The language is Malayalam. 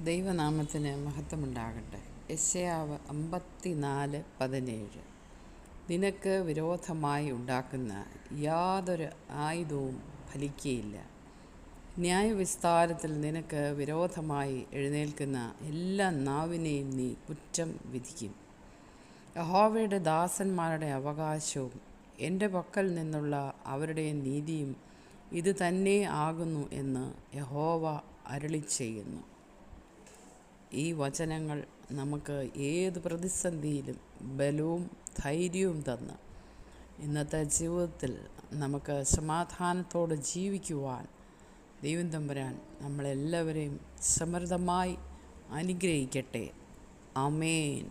ദൈവനാമത്തിന് മഹത്വമുണ്ടാകട്ടെ. യെശയ്യാവ് 54:17. നിനക്ക് വിരോധമായി ഉണ്ടാക്കുന്ന യാതൊരു ആയുധവും ഫലിക്കുകയില്ല. ന്യായവിസ്താരത്തിൽ നിനക്ക് വിരോധമായി എഴുന്നേൽക്കുന്ന എല്ലാ നാവിനെയും നീ കുറ്റം വിധിക്കും. യഹോവയുടെ ദാസന്മാരുടെ അവകാശവും എൻ്റെ പക്കൽ നിന്നുള്ള അവരുടെ നീതിയും ഇത് തന്നെ ആകുന്നു എന്ന് യഹോവ അരുളിച്ചെയ്യുന്നു. ഈ വചനങ്ങൾ നമുക്ക് ഏത് പ്രതിസന്ധിയിലും ബലവും ധൈര്യവും തന്ന് ഇന്നത്തെ ജീവിതത്തിൽ നമുക്ക് സമാധാനത്തോടെ ജീവിക്കുവാൻ ദൈവം തമ്പുരാൻ നമ്മളെല്ലാവരെയും സമൃദ്ധമായി അനുഗ്രഹിക്കട്ടെ. ആമേൻ.